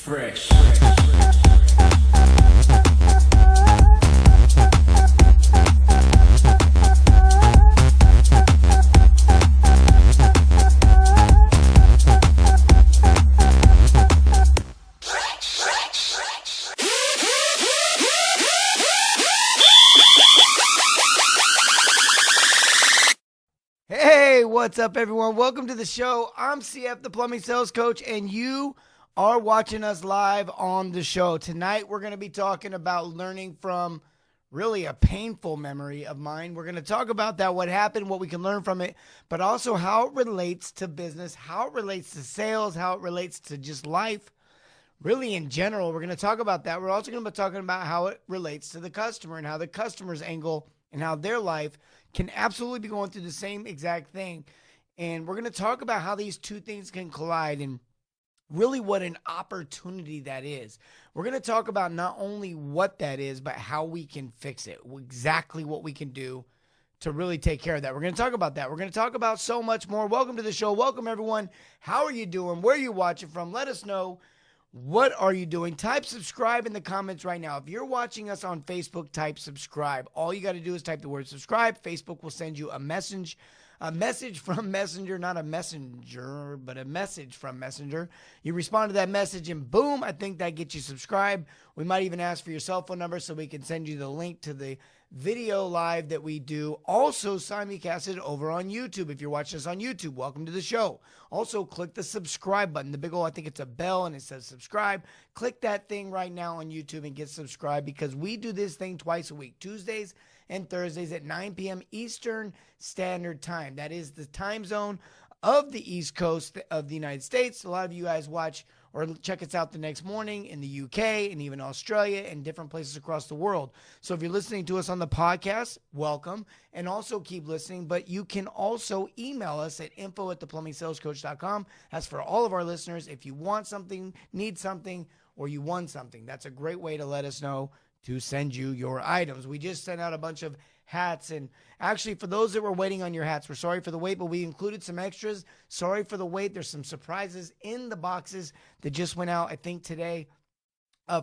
Fresh. Hey, what's up, everyone? Welcome to the show. I'm CF, the plumbing sales coach, and you are watching us live on the show. Tonight, we're going to be talking about learning from really a painful memory of mine. We're going to talk about that, what happened, what we can learn from it, but also how it relates to business, how it relates to sales, how it relates to just life, really in general. We're going to talk about that. We're also going to be talking about how it relates to the customer and how the customer's angle and how their life can absolutely be going through the same exact thing. And we're going to talk about how these two things can collide and really what an opportunity that is. We're going to talk about not only what that is, but how we can fix it, exactly what we can do to really take care of that. We're going to talk about that. We're going to talk about so much more. Welcome to the show. Welcome, everyone. How are you doing? Where are you watching from? Let us know. What are you doing? Type subscribe in the comments right now. If you're watching us on Facebook, type subscribe. All you got to do is type the word subscribe. Facebook will send you a message from Messenger, not a messenger, but a message from Messenger. You respond to that message and boom, I think that gets you subscribed. We might even ask for your cell phone number so we can send you the link to the video live that we do. Also simulcasted over on YouTube. If you're watching us on YouTube, welcome to the show. Also click the subscribe button. The big old, I think it's a bell and it says subscribe. Click that thing right now on YouTube and get subscribed because we do this thing twice a week, Tuesdays and Thursdays at 9 p.m. Eastern Standard Time. That is the time zone of the East Coast of the United States. A lot of you guys watch or check us out the next morning in the UK and even Australia and different places across the world. So if you're listening to us on the podcast, welcome. And also keep listening. But you can also email us at info@theplumbingsalescoach.com. That's for all of our listeners. If you want something, need something, or you won something, that's a great way to let us know to send you your items. We just sent out a bunch of hats, and actually for those that were waiting on your hats, we're sorry for the wait, but we included some extras. Sorry for the wait. There's some surprises in the boxes that just went out, I think, today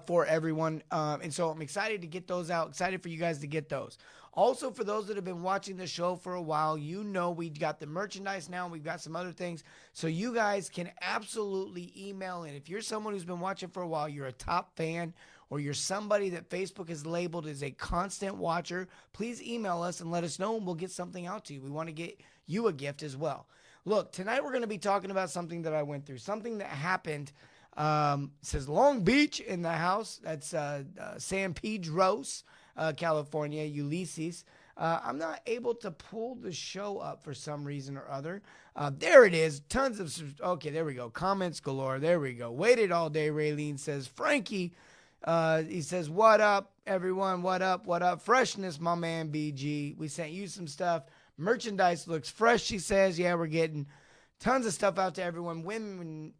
for everyone. And so I'm excited to get those out, excited for you guys to get those. Also, for those that have been watching the show for a while, you know we got the merchandise now. We've got some other things. So you guys can absolutely email in. If you're someone who's been watching for a while, you're a top fan, or you're somebody that Facebook has labeled as a constant watcher, please email us and let us know, and we'll get something out to you. We want to get you a gift as well. Look, tonight we're going to be talking about something that I went through, something that happened. Says Long Beach in the house. That's San Pedro's, California, Ulysses. I'm not able to pull the show up for some reason or other. There it is. Tons of, okay, there we go. Comments galore. There we go. Waited all day, Raylene says. Frankie, he says, what up, everyone? What up? What up? Freshness, my man, BG. We sent you some stuff. Merchandise looks fresh, she says. Yeah, we're getting tons of stuff out to everyone. Women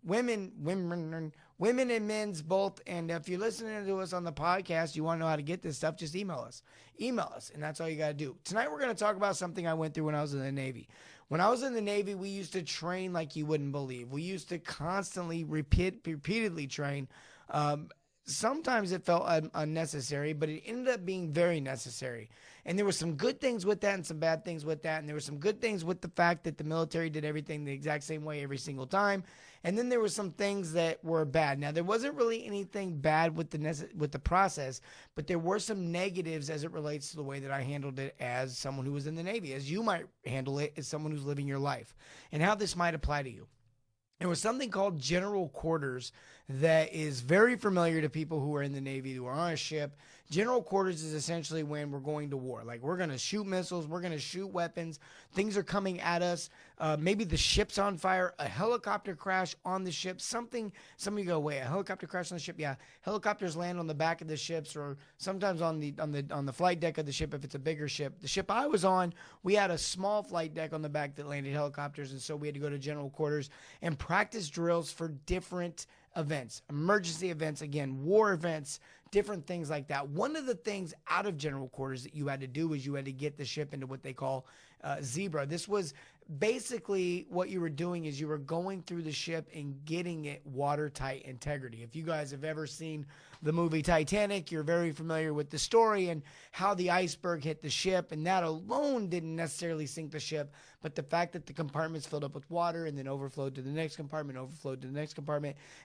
and men's both. And if you're listening to us on the podcast, you want to know how to get this stuff, just email us. Email us, and that's all you got to do. Tonight, we're going to talk about something I went through when I was in the Navy. When I was in the Navy, we used to train like you wouldn't believe. We used to constantly, repeatedly train. Sometimes it felt unnecessary, but it ended up being very necessary. And there were some good things with that and some bad things with that. And there were some good things with the fact that the military did everything the exact same way every single time. And then there were some things that were bad. Now, there wasn't really anything bad with the process, but there were some negatives as it relates to the way that I handled it as someone who was in the Navy, as you might handle it as someone who's living your life, and how this might apply to you. There was something called general quarters that is very familiar to people who are in the Navy, who are on a ship. General quarters is essentially when we're going to war. Like, we're going to shoot missiles, we're going to shoot weapons, things are coming at us. Maybe the ship's on fire, a helicopter crash on the ship, something. Some of you go, wait, a helicopter crash on the ship? Yeah, helicopters land on the back of the ships, or sometimes on the flight deck of the ship if it's a bigger ship. The ship I was on, we had a small flight deck on the back that landed helicopters, and so we had to go to general quarters and practice drills for different events, emergency events, again, war events, different things like that. One of the things out of general quarters that you had to do was you had to get the ship into what they call Zebra. This was basically what you were doing is you were going through the ship and getting it watertight integrity. If you guys have ever seen the movie Titanic, you're very familiar with the story and how the iceberg hit the ship, and that alone didn't necessarily sink the ship, but the fact that the compartments filled up with water and then overflowed to the next compartment,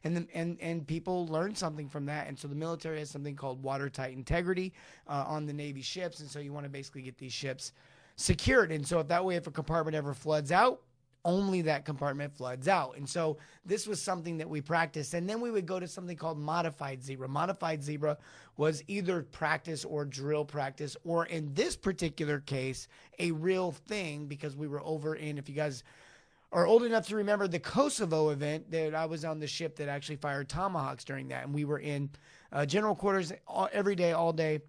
and then and people learned something from that. And so the military has something called watertight integrity on the Navy ships, and so you want to basically get these ships secured. And so if a compartment ever floods out, only that compartment floods out. And so this was something that we practiced. And then we would go to something called modified zebra. Modified zebra was either practice or drill practice, or in this particular case, a real thing, because we were over in, if you guys are old enough to remember the Kosovo event, that I was on the ship that actually fired Tomahawks during that. And we were in general quarters every day, all day,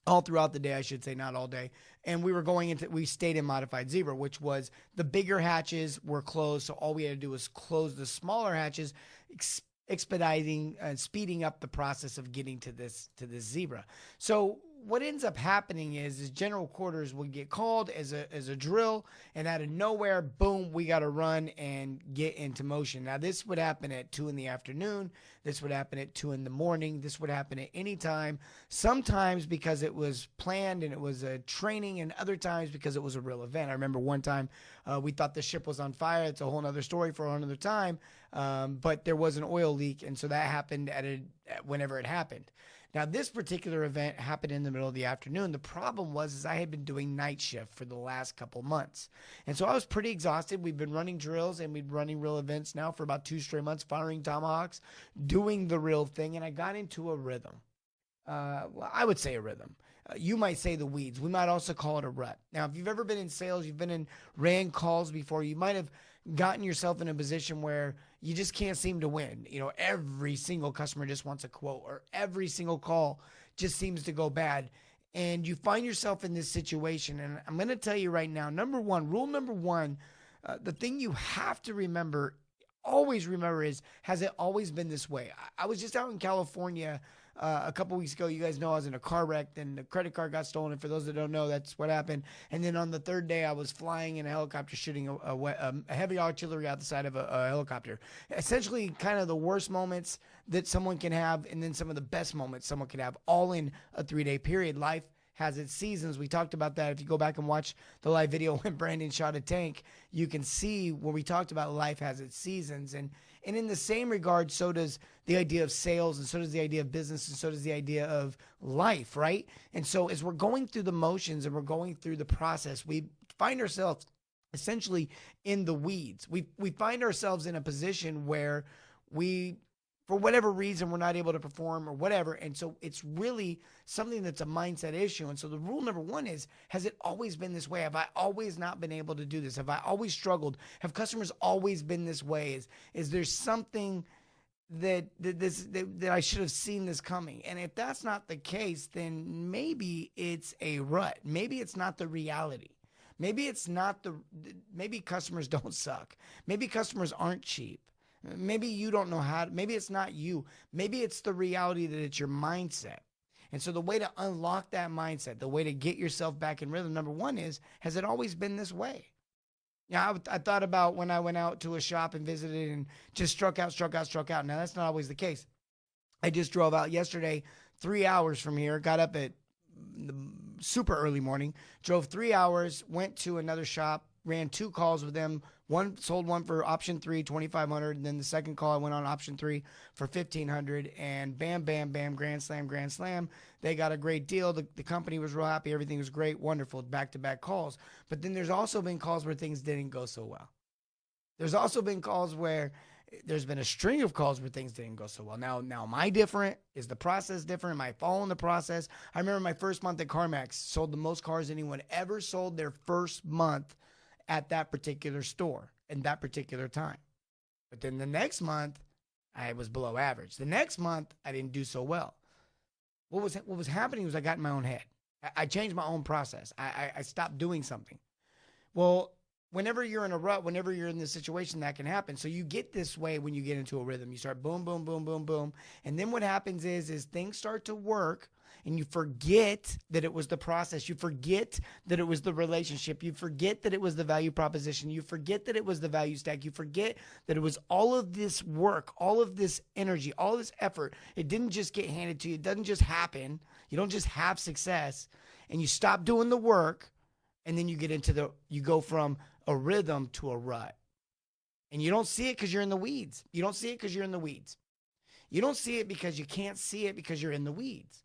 all throughout the day, I should say, not all day. And we stayed in modified zebra, which was the bigger hatches were closed. So all we had to do was close the smaller hatches, expediting and speeding up the process of getting to this zebra. So what ends up happening is general quarters would get called as a drill, and out of nowhere, boom, we got to run and get into motion. Now, this would happen at 2 in the afternoon. This would happen at 2 in the morning. This would happen at any time, sometimes because it was planned and it was a training, and other times because it was a real event. I remember one time we thought the ship was on fire. It's a whole other story for another time, but there was an oil leak, and so that happened whenever it happened. Now, this particular event happened in the middle of the afternoon. The problem was I had been doing night shift for the last couple months. And so I was pretty exhausted. We've been running drills and we've been running real events now for about 2 straight months, firing Tomahawks, doing the real thing. And I got into a rhythm. Well, I would say a rhythm. You might say the weeds. We might also call it a rut. Now, if you've ever been in sales, you've been ran calls before, you might have gotten yourself in a position where you just can't seem to win. Every single customer just wants a quote, or every single call just seems to go bad. And you find yourself in this situation. And I'm going to tell you right now, rule number one, the thing you have to always remember is, has it always been this way? I was just out in California a couple weeks ago. You guys know I was in a car wreck, and the credit card got stolen. And for those that don't know, that's what happened. And then on the 3rd day, I was flying in a helicopter, shooting a heavy artillery out the side of a helicopter. Essentially, kind of the worst moments that someone can have, and then some of the best moments someone can have, all in a 3-day period. Life has its seasons. We talked about that. If you go back and watch the live video when Brandon shot a tank, you can see where we talked about life has its seasons. And in the same regard, so does the idea of sales, and so does the idea of business, and so does the idea of life, right? And so as we're going through the motions and we're going through the process, we find ourselves essentially in the weeds. We find ourselves in a position where for whatever reason, we're not able to perform or whatever. And so it's really something that's a mindset issue. And so the rule number one is, has it always been this way? Have I always not been able to do this? Have I always struggled? Have customers always been this way? Is there something that I should have seen this coming? And if that's not the case, then maybe it's a rut. Maybe it's not the reality. Maybe maybe customers don't suck. Maybe customers aren't cheap. Maybe you don't know maybe it's not you. Maybe it's the reality that it's your mindset. And so the way to unlock that mindset, the way to get yourself back in rhythm, number one is, has it always been this way? Yeah, I thought about when I went out to a shop and visited and just struck out. Now, that's not always the case. I just drove out yesterday, 3 hours from here, got up at the super early morning, drove 3 hours, went to another shop, ran 2 calls with them. Sold one for option 3, $2,500. And then the second call, I went on option 3 for $1,500. And bam, bam, bam, grand slam. They got a great deal. The company was real happy. Everything was great, wonderful, back-to-back calls. But then there's also been calls where things didn't go so well. There's also been calls where there's been a string of calls where things didn't go so well. Now, am I different? Is the process different? Am I following the process? I remember my first month at CarMax, sold the most cars anyone ever sold their first month at that particular store in that particular time. But then the next month, I was below average. The next month, I didn't do so well. What was happening was I got in my own head. I changed my own process. I stopped doing something. Well, whenever you're in a rut, whenever you're in this situation, that can happen. So you get this way when you get into a rhythm. You start boom, boom, boom, boom, boom. And then what happens is things start to work. and you forget that it was the process. You forget that it was the relationship. You forget that it was the value proposition. You forget that it was the value stack. You forget that it was all of this work, all of this energy, all of this effort. It didn't just get handed to you. It doesn't just happen. You don't just have success, and you stop doing the work, and then you go from a rhythm to a rut. And you don't see it because you're in the weeds. You don't see it because you're in the weeds. You don't see it because you can't see it because you're in the weeds.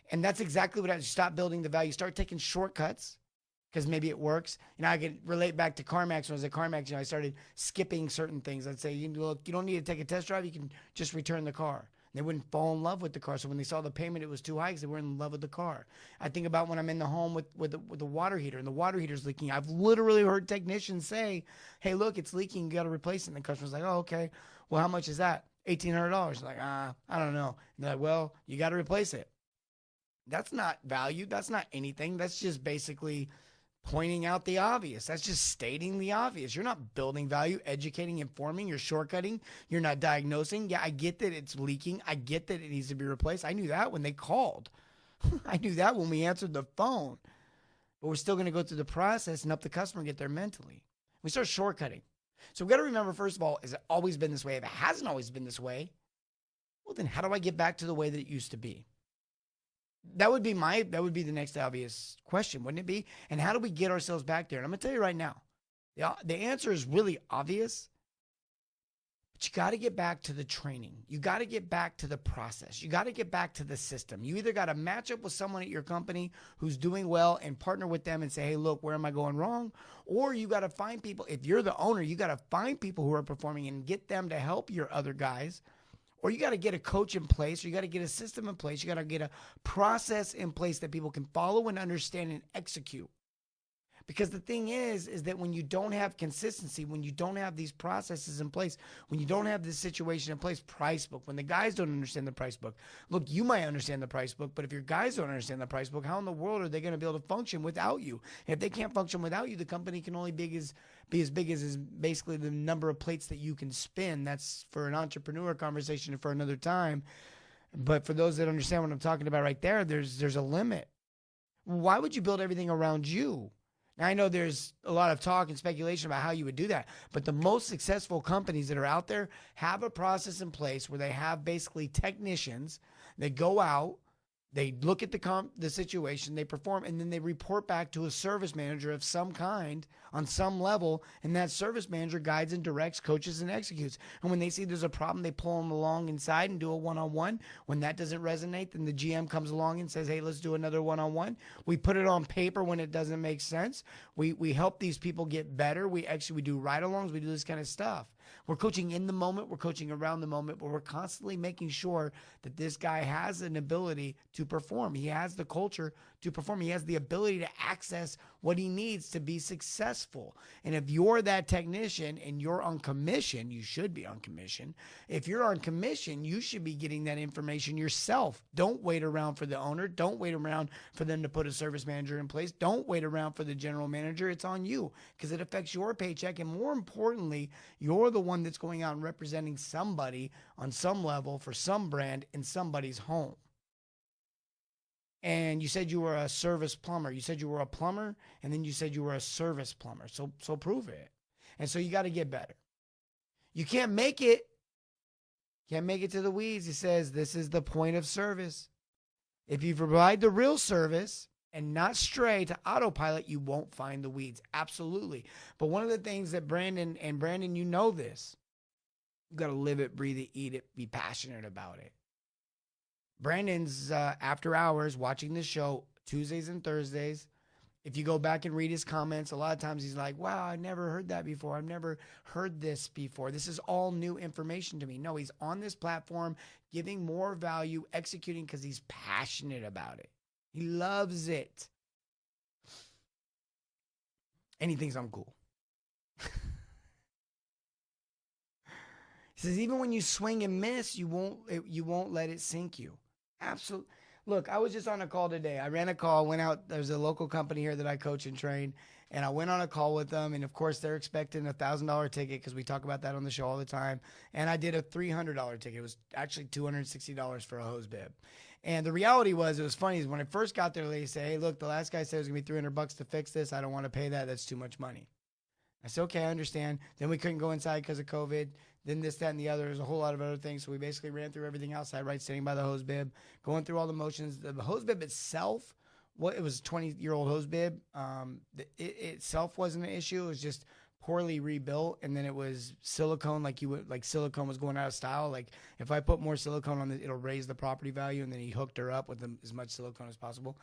And that's exactly what I stop building the value. Start taking shortcuts because maybe it works. I can relate back to CarMax. When I was at CarMax, I started skipping certain things. I'd say, look, you don't need to take a test drive. You can just return the car. They wouldn't fall in love with the car. So when they saw the payment, it was too high because they weren't in love with the car. I think about when I'm in the home with the water heater and the water heater's leaking. I've literally heard technicians say, hey, look, it's leaking. You got to replace it. And the customer's like, oh, okay. Well, how much is that? $1,800. Like, I don't know. And they're like, well, you got to replace it. That's not value. That's not anything. That's just basically pointing out the obvious. That's just stating the obvious. You're not building value, educating, informing. You're shortcutting. You're not diagnosing. Yeah, I get that it's leaking. I get that it needs to be replaced. I knew that when they called. I knew that when we answered the phone. But we're still going to go through the process and help the customer get there mentally. We start shortcutting. So we've got to remember, first of all, has it always been this way? If it hasn't always been this way, well, then how do I get back to the way that it used to be? That would be the next obvious question, wouldn't it be? And how do we get ourselves back there? And I'm going to tell you right now, the answer is really obvious, but you got to get back to the training. You got to get back to the process. You got to get back to the system. You either got to match up with someone at your company who's doing well and partner with them and say, hey, look, where am I going wrong? Or you got to find people. If you're the owner, you got to find people who are performing and get them to help your other guys. Or you got to get a coach in place, or you got to get a system in place. You got to get a process in place that people can follow and understand and execute. Because the thing is that when you don't have consistency, when you don't have these processes in place, when you don't have this situation in place, price book, when the guys don't understand the price book, look, you might understand the price book, but if your guys don't understand the price book, how in the world are they going to be able to function without you? And if they can't function without you, the company can only be as big as is basically the number of plates that you can spin. That's for an entrepreneur conversation for another time. But for those that understand what I'm talking about right there, there's a limit. Why would you build everything around you? Now, I know there's a lot of talk and speculation about how you would do that, but the most successful companies that are out there have a process in place where they have basically technicians that go out, they look at the situation, they perform, and then they report back to a service manager of some kind on some level, and that service manager guides and directs, coaches, and executes. And when they see there's a problem, they pull them along inside and do a one-on-one. When that doesn't resonate, then the GM comes along and says, hey, let's do another one-on-one. We put it on paper when it doesn't make sense. We help these people get better. We do ride-alongs. We do this kind of stuff. We're coaching in the moment. We're coaching around the moment, but we're constantly making sure that this guy has an ability to perform. He has the culture to perform. He has the ability to access what he needs to be successful. And if you're that technician and you're on commission, you should be on commission. If you're on commission, you should be getting that information yourself. Don't wait around for the owner. Don't wait around for them to put a service manager in place. Don't wait around for the general manager. It's on you because it affects your paycheck. And more importantly, you're the one that's going out and representing somebody on some level for some brand in somebody's home. And you said you were a service plumber. You said you were a plumber, and then you said you were a service plumber. So prove it. And so you got to get better. You can't make it. Can't make it to the weeds. It says this is the point of service. If you provide the real service and not stray to autopilot, you won't find the weeds. Absolutely. But one of the things that Brandon, you know this, you got to live it, breathe it, eat it, be passionate about it. Brandon's after hours watching this show Tuesdays and Thursdays. If you go back and read his comments, a lot of times he's like, wow, I never heard that before. I've never heard this before. This is all new information to me. No, he's on this platform giving more value, executing because he's passionate about it. He loves it. And he thinks I'm cool. He says, even when you swing and miss, you won't let it sink you. Absolutely. Look, I was just on a call today. I ran a call, went out. There's a local company here that I coach and train. And I went on a call with them, and of course they're expecting $1,000 ticket because we talk about that on the show all the time. And I did a $300 ticket. It was actually $260 for a hose bib. And the reality was, it was funny, is when I first got there, they say, hey, look, the last guy said it was gonna be $300 to fix this. I don't want to pay that. That's too much money. I said, okay, I understand. Then we couldn't go inside because of COVID. Then this, that, and the other. There's a whole lot of other things. So we basically ran through everything outside, right? Standing by the hose bib, going through all the motions. The hose bib itself, it was a 20-year-old hose bib. It itself wasn't an issue. It was just poorly rebuilt, and then it was silicone, like silicone was going out of style. Like if I put more silicone on it, it'll raise the property value. And then he hooked her up with as much silicone as possible,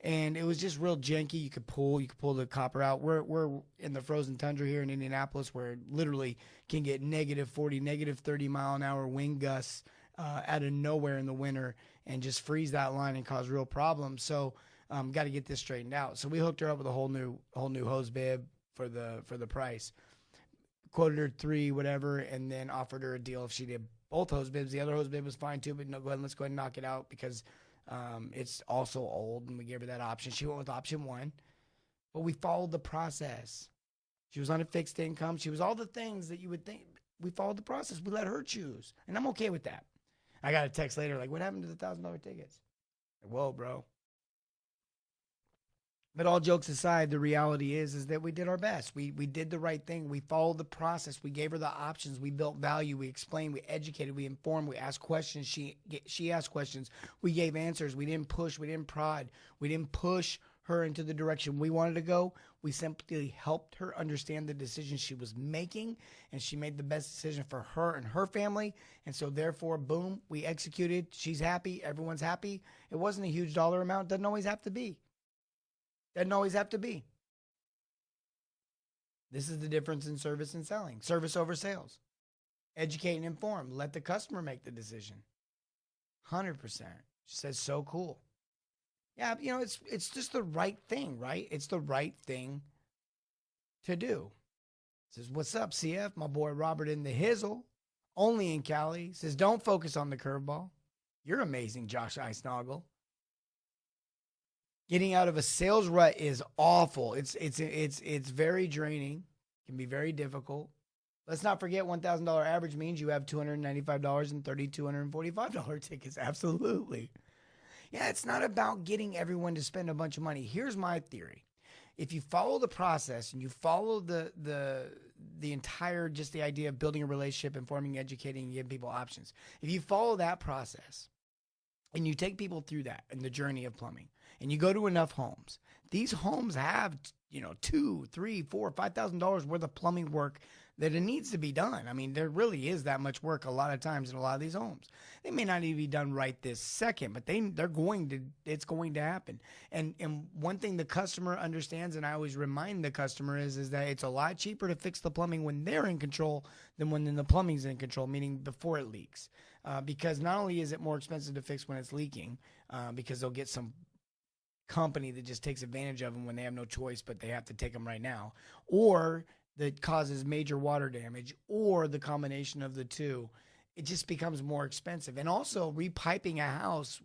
and it was just real janky. You could pull the copper out. We're in the frozen tundra here in Indianapolis, where it literally can get -40, -30 mile-an-hour wind gusts out of nowhere in the winter, and just freeze that line and cause real problems. So got to get this straightened out. So we hooked her up with a whole new hose bib for the price. Quoted her $3 whatever, and then offered her a deal if she did both hose bibs. The other hose bib was fine too, but no, let's go ahead and knock it out because it's also old, and we gave her that option. She went with option 1, but we followed the process. She was on a fixed income. She was all the things that you would think. We followed the process. We let her choose, and I'm okay with that. I got a text later like, what happened to the $1,000 tickets? Like, whoa, bro. But all jokes aside, the reality is that we did our best. We did the right thing. We followed the process. We gave her the options. We built value. We explained. We educated. We informed. We asked questions. She asked questions. We gave answers. We didn't push. We didn't prod. We didn't push her into the direction we wanted to go. We simply helped her understand the decision she was making, and she made the best decision for her and her family. And so therefore, boom, we executed. She's happy. Everyone's happy. It wasn't a huge dollar amount. Doesn't always have to be. Doesn't always have to be. This is the difference in service and selling. Service over sales. Educate and inform. Let the customer make the decision. 100%. She says, so cool. Yeah, it's just the right thing, right? It's the right thing to do. Says, what's up, CF? My boy Robert in the Hizzle, only in Cali. Says, don't focus on the curveball. You're amazing, Josh Eisnagel. Getting out of a sales rut is awful. It's very draining. Can be very difficult. Let's not forget $1,000 average means you have $295 and $3,245 tickets. Absolutely. Yeah, it's not about getting everyone to spend a bunch of money. Here's my theory. If you follow the process and you follow the entire, just the idea of building a relationship, informing, educating, and giving people options. If you follow that process and you take people through that in the journey of plumbing, and you go to enough homes, these homes have, $2,000, $3,000, $4,000, $5,000 worth of plumbing work that it needs to be done. I mean, there really is that much work a lot of times in a lot of these homes. They may not even be done right this second, but it's going to happen. And one thing the customer understands, and I always remind the customer is that it's a lot cheaper to fix the plumbing when they're in control than when the plumbing's in control, meaning before it leaks. Because not only is it more expensive to fix when it's leaking, because they'll get some company that just takes advantage of them when they have no choice, but they have to take them right now, or that causes major water damage, or the combination of the two, it just becomes more expensive. And also, repiping a house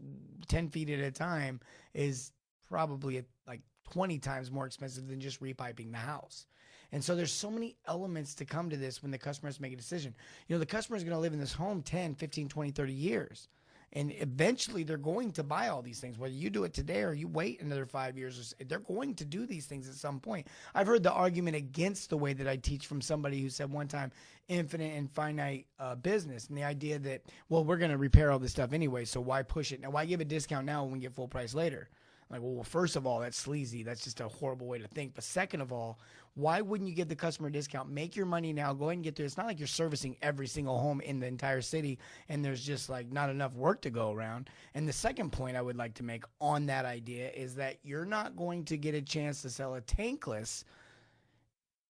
10 feet at a time is probably like 20 times more expensive than just repiping the house. And so there's so many elements to come to this when the customer has to make a decision. The customer is going to live in this home 10, 15, 20, 30 years. And eventually they're going to buy all these things, whether you do it today or you wait another 5 years. They're going to do these things at some point. I've heard the argument against the way that I teach from somebody who said one time, infinite and finite business. And the idea that, well, we're going to repair all this stuff anyway, so why push it? Now, why give a discount now when we get full price later? Like, well, first of all, that's sleazy. That's just a horrible way to think. But second of all, why wouldn't you give the customer a discount? Make your money now. Go ahead and get there. It's not like you're servicing every single home in the entire city and there's just like not enough work to go around. And the second point I would like to make on that idea is that you're not going to get a chance to sell a tankless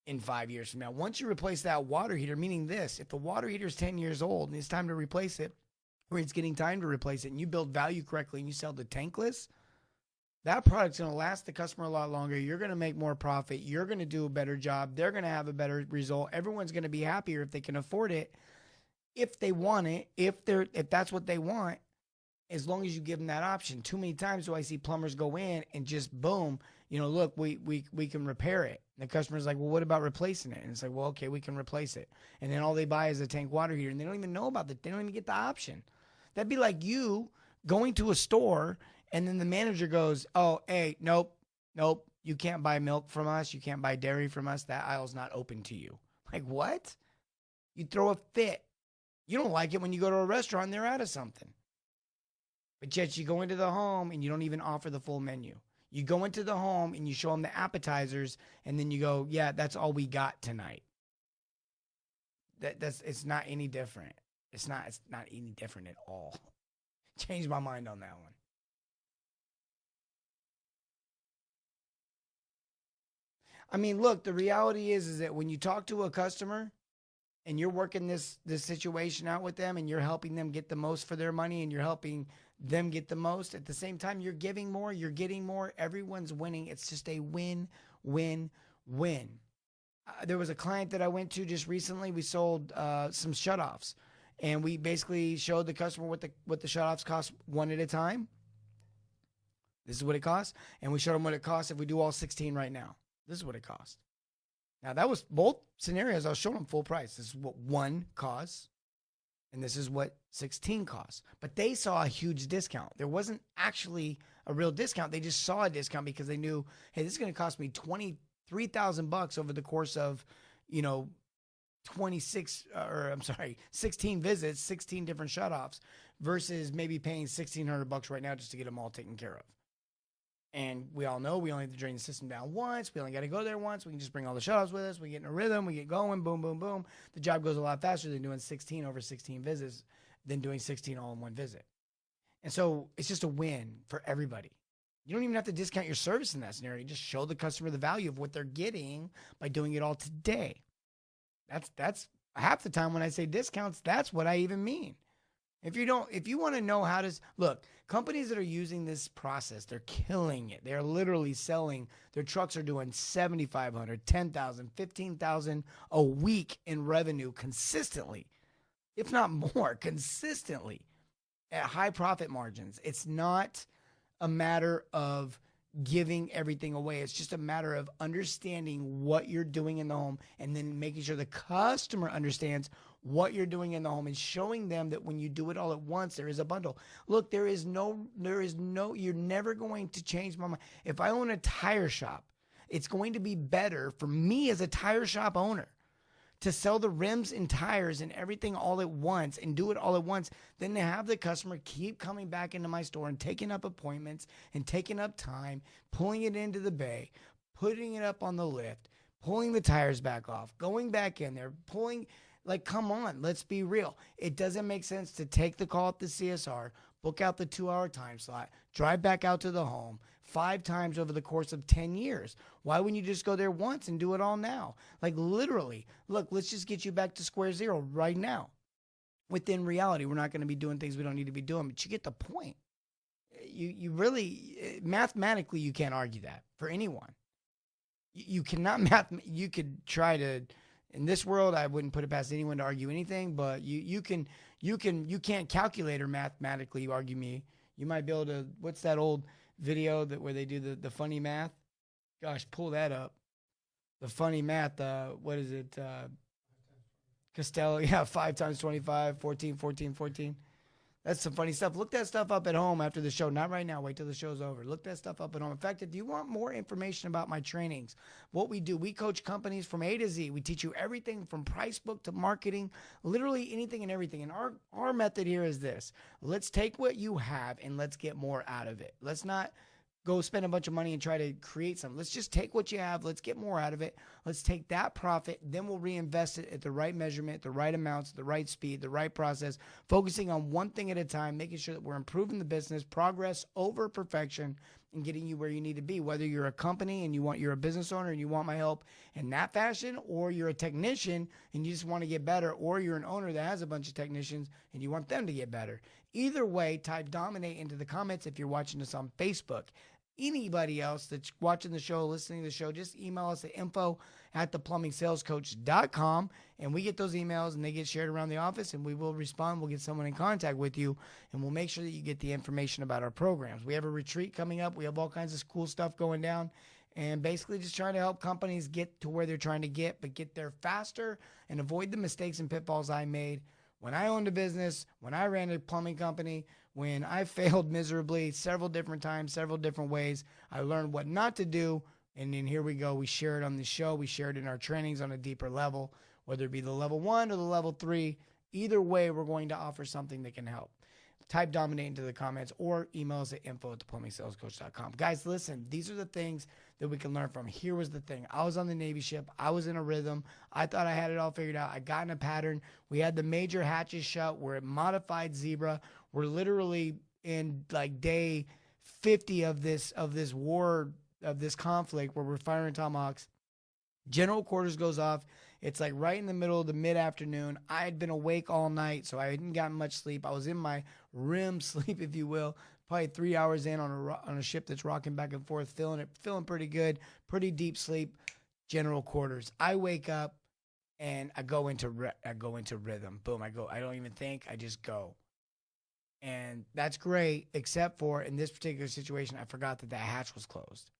in 5 years from now. Once you replace that water heater, meaning this, if the water heater is 10 years old and it's time to replace it, or it's getting time to replace it, and you build value correctly and you sell the tankless, that product's going to last the customer a lot longer. You're going to make more profit. You're going to do a better job. They're going to have a better result. Everyone's going to be happier if they can afford it, if they want it, if that's what they want, as long as you give them that option. Too many times do I see plumbers go in and just boom, look, we can repair it. And the customer's like, well, what about replacing it? And it's like, well, okay, we can replace it. And then all they buy is a tank water heater, and they don't even know about it. They don't even get the option. That'd be like you going to a store, and then the manager goes, oh, hey, nope, you can't buy milk from us. You can't buy dairy from us. That aisle's not open to you. Like, what? You throw a fit. You don't like it when you go to a restaurant and they're out of something. But yet you go into the home and you don't even offer the full menu. You go into the home and you show them the appetizers, and then you go, yeah, that's all we got tonight. It's not any different. It's not any different at all. Changed my mind on that one. I mean, look, the reality is that when you talk to a customer and you're working this situation out with them and you're helping them get the most for their money and you're helping them get the most, at the same time you're giving more, you're getting more, everyone's winning. It's just a win, win, win. There was a client that I went to just recently. We sold some shutoffs, and we basically showed the customer what the shutoffs cost one at a time. This is what it costs, and we showed them what it costs if we do all 16 right now. This is what it costs. Now, that was both scenarios. I was showing them full price. This is what one costs, and this is what 16 costs. But they saw a huge discount. There wasn't actually a real discount. They just saw a discount because they knew, hey, this is going to cost me $23,000 over the course of, 16 visits, 16 different shutoffs, versus maybe paying $1,600 right now just to get them all taken care of. And we all know we only have to drain the system down once. We only got to go there once. We can just bring all the shutoffs with us. We get in a rhythm. We get going. Boom, boom, boom. The job goes a lot faster than doing 16 over 16 visits than doing 16 all in one visit. And so it's just a win for everybody. You don't even have to discount your service in that scenario. You just show the customer the value of what they're getting by doing it all today. That's half the time when I say discounts, that's what I even mean. If you want to know how to look, companies that are using this process, they're killing it. They're literally selling. Their trucks are doing 7,500, 10,000, 15,000 a week in revenue consistently, if not more, consistently at high profit margins. It's not a matter of giving everything away. It's just a matter of understanding what you're doing in the home and then making sure the customer understands what you're doing in the home and showing them that when you do it all at once, there is a bundle. Look, you're never going to change my mind. If I own a tire shop, it's going to be better for me as a tire shop owner to sell the rims and tires and everything all at once and do it all at once than to have the customer keep coming back into my store and taking up appointments and taking up time, pulling it into the bay, putting it up on the lift, pulling the tires back off, going back in there, pulling. Like, come on, let's be real. It doesn't make sense to take the call at the CSR, book out the 2-hour time slot, drive back out to the home 5 times over the course of 10 years. Why wouldn't you just go there once and do it all now? Like, literally, look, let's just get you back to square zero right now. Within reality, we're not going to be doing things we don't need to be doing, but you get the point. You really, mathematically, you can't argue that for anyone. You cannot you could try to. In this world, I wouldn't put it past anyone to argue anything, but you can't calculate or mathematically argue me. You might be able to. What's that old video where they do the funny math? Gosh, pull that up. The funny math. What is it? Costello. Yeah, 5 times 25, 14, 14, 14. That's some funny stuff. Look that stuff up at home after the show. Not right now. Wait till the show's over. Look that stuff up at home. In fact, if you want more information about my trainings, what we do, we coach companies from A to Z. We teach you everything from price book to marketing, literally anything and everything. And our method here is this. Let's take what you have and let's get more out of it. Let's not go spend a bunch of money and try to create something. Let's just take what you have. Let's get more out of it. Let's take that profit. Then we'll reinvest it at the right measurement, the right amounts, the right speed, the right process, focusing on one thing at a time, making sure that we're improving the business, progress over perfection, and getting you where you need to be. Whether you're a company and you're a business owner and you want my help in that fashion, or you're a technician and you just want to get better, or you're an owner that has a bunch of technicians and you want them to get better. Either way, type dominate into the comments if you're watching us on Facebook. Anybody else that's watching the show, listening to the show, just email us at info@theplumbingsalescoach.com, and we get those emails and they get shared around the office, and we will respond. We'll get someone in contact with you, and we'll make sure that you get the information about our programs. We have a retreat coming up. We have all kinds of cool stuff going down, and basically just trying to help companies get to where they're trying to get, but get there faster and avoid the mistakes and pitfalls I made when I owned a business, when I ran a plumbing company, when I failed miserably several different times, several different ways. I learned what not to do. And then here we go. We share it on the show. We share it in our trainings on a deeper level, whether it be the level 1 or the level 3. Either way, we're going to offer something that can help. Type Dominate into the comments or email us at info@theplumbingsalescoach.com. Guys, listen, these are the things that we can learn from. Here was the thing. I was on the Navy ship. I was in a rhythm. I thought I had it all figured out. I got in a pattern. We had the major hatches shut. We're at modified Zebra. We're literally in like day 50 of this war, of this conflict where we're firing Tomahawks. General quarters goes off. It's like right in the middle of the mid-afternoon. I had been awake all night, so I hadn't gotten much sleep. I was in my REM sleep, if you will, probably 3 hours in on a ship that's rocking back and forth, feeling pretty good, pretty deep sleep. General quarters. I wake up and I go into rhythm. Boom, I go. I don't even think. I just go. And that's great, except for in this particular situation, I forgot that hatch was closed.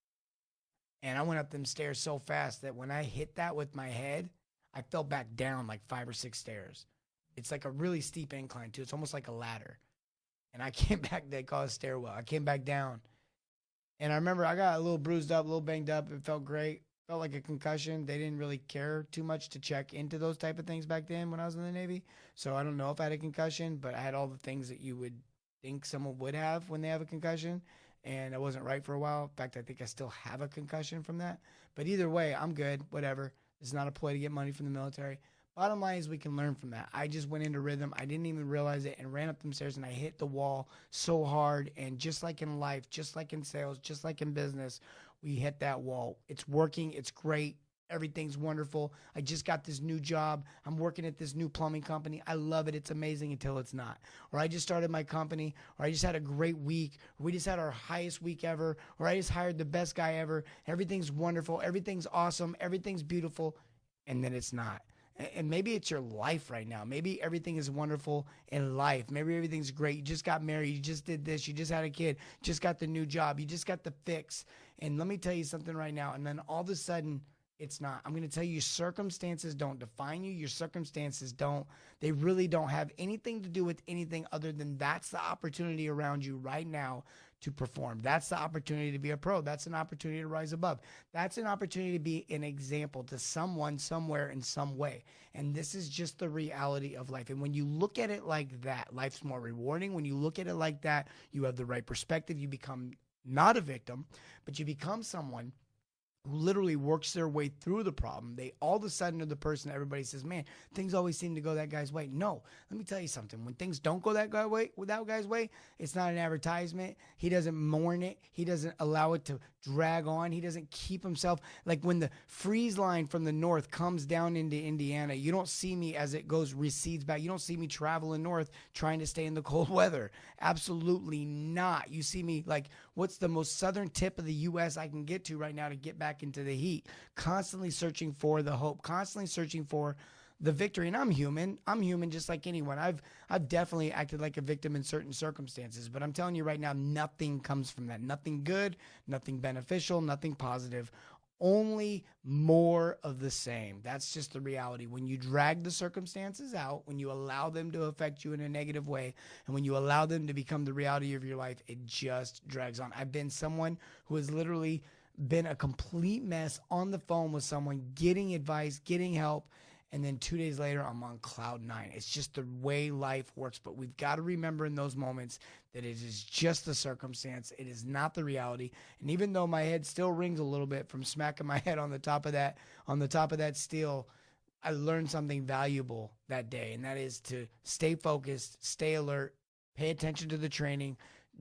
And I went up them stairs so fast that when I hit that with my head, I fell back down like 5 or 6 stairs. It's like a really steep incline, too. It's almost like a ladder. And I came back, they call it a stairwell. I came back down. And I remember I got a little bruised up, a little banged up. It felt great. Felt like a concussion. They didn't really care too much to check into those type of things back then when I was in the Navy. So I don't know if I had a concussion, but I had all the things that you would think someone would have when they have a concussion. And I wasn't right for a while. In fact, I think I still have a concussion from that. But either way, I'm good. Whatever. It's not a ploy to get money from the military. Bottom line is we can learn from that. I just went into rhythm. I didn't even realize it and ran up them stairs and I hit the wall so hard. And just like in life, just like in sales, just like in business, we hit that wall. It's working. It's great. Everything's wonderful. I just got this new job. I'm working at this new plumbing company. I love it. It's amazing until it's not. Or I just started my company, or I just had a great week, or we just had our highest week ever, or I just hired the best guy ever. Everything's wonderful. Everything's awesome. Everything's beautiful. And then it's not. And maybe it's your life right now. Maybe everything is wonderful in life. Maybe everything's great. You just got married. You just did this. You just had a kid. Just got the new job. You just got the fix. And let me tell you something right now. And then all of a sudden, it's not. I'm going to tell you, your circumstances don't define you. Your circumstances don't. They really don't have anything to do with anything other than that's the opportunity around you right now to perform. That's the opportunity to be a pro. That's an opportunity to rise above. That's an opportunity to be an example to someone, somewhere, in some way. And this is just the reality of life. And when you look at it like that, life's more rewarding. When you look at it like that, you have the right perspective. You become not a victim, but you become someone who literally works their way through the problem. They all of a sudden are the person everybody says, man, things always seem to go that guy's way. No, let me tell you something. When things don't go that guy's way, it's not an advertisement. He doesn't mourn it. He doesn't allow it to drag on. He doesn't keep himself. Like when the freeze line from the north comes down into Indiana, you don't see me as it recedes back. You don't see me traveling north trying to stay in the cold weather. Absolutely not. You see me like, what's the most southern tip of the U.S. I can get to right now to get back into the heat? Constantly searching for the hope, constantly searching for the victory. And I'm human just like anyone. I've definitely acted like a victim in certain circumstances, but I'm telling you right now, nothing comes from that. Nothing good, nothing beneficial, nothing positive. Only more of the same. That's just the reality. When you drag the circumstances out, when you allow them to affect you in a negative way, and when you allow them to become the reality of your life, it just drags on. I've been someone who has literally been a complete mess on the phone with someone, getting advice, getting help, and then 2 days later, I'm on cloud 9. It's just the way life works. But we've got to remember in those moments that it is just the circumstance. It is not the reality. And even though my head still rings a little bit from smacking my head on the top of that steel, I learned something valuable that day. And that is to stay focused, stay alert, pay attention to the training.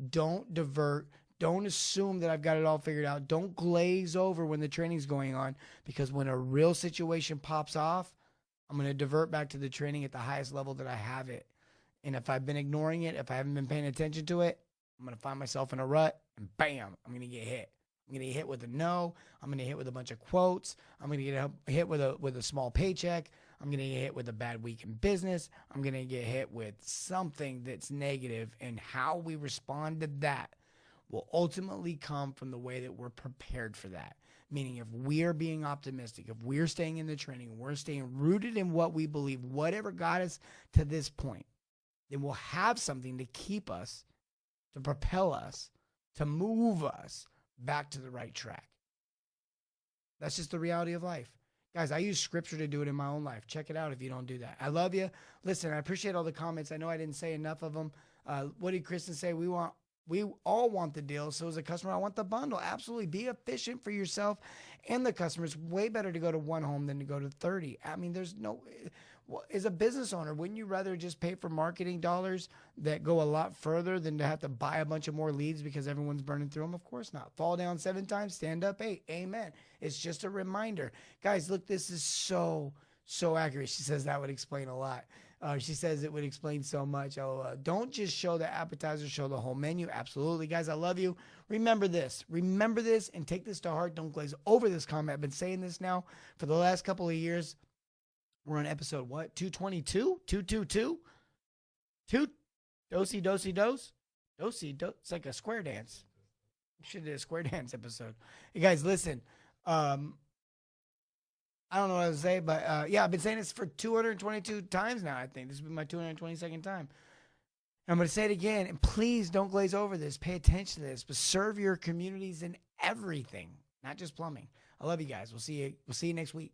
Don't divert. Don't assume that I've got it all figured out. Don't glaze over when the training's going on, because when a real situation pops off, I'm going to divert back to the training at the highest level that I have it. And if I've been ignoring it, if I haven't been paying attention to it, I'm going to find myself in a rut, and bam, I'm going to get hit. I'm going to get hit with a no. I'm going to get hit with a bunch of quotes. I'm going to get hit with a small paycheck. I'm going to get hit with a bad week in business. I'm going to get hit with something that's negative, and how we respond to that will ultimately come from the way that we're prepared for that. Meaning, if we're being optimistic, if we're staying in the training, we're staying rooted in what we believe, whatever got us to this point, then we'll have something to keep us, to propel us, to move us back to the right track. That's just the reality of life. Guys, I use scripture to do it in my own life. Check it out if you don't do that. I love you. Listen, I appreciate all the comments. I know I didn't say enough of them. What did Kristen say? We all want the deal. So as a customer, I want the bundle. Absolutely. Be efficient for yourself and the customer. It's way better to go to one home than to go to 30. I mean, as a business owner, wouldn't you rather just pay for marketing dollars that go a lot further than to have to buy a bunch of more leads because everyone's burning through them? Of course not. Fall down 7 times, stand up 8. Amen. It's just a reminder. Guys, look, this is so accurate. She says that would explain a lot. She says it would explain so much. Don't just show the appetizer, show the whole menu. Absolutely. Guys, I love you. Remember this and take this to heart. Don't glaze over this comment. I've been saying this now for the last couple of years. We're on episode, 222? 222? Dosey, dosey, dose? Dosey, dose. It's like a square dance. We should have did a square dance episode. Hey, guys, listen. I don't know what to say, but I've been saying this for 222 times now, I think. This will be my 222nd time. I'm going to say it again, and please don't glaze over this. Pay attention to this, but serve your communities in everything, not just plumbing. I love you guys. We'll see you next week.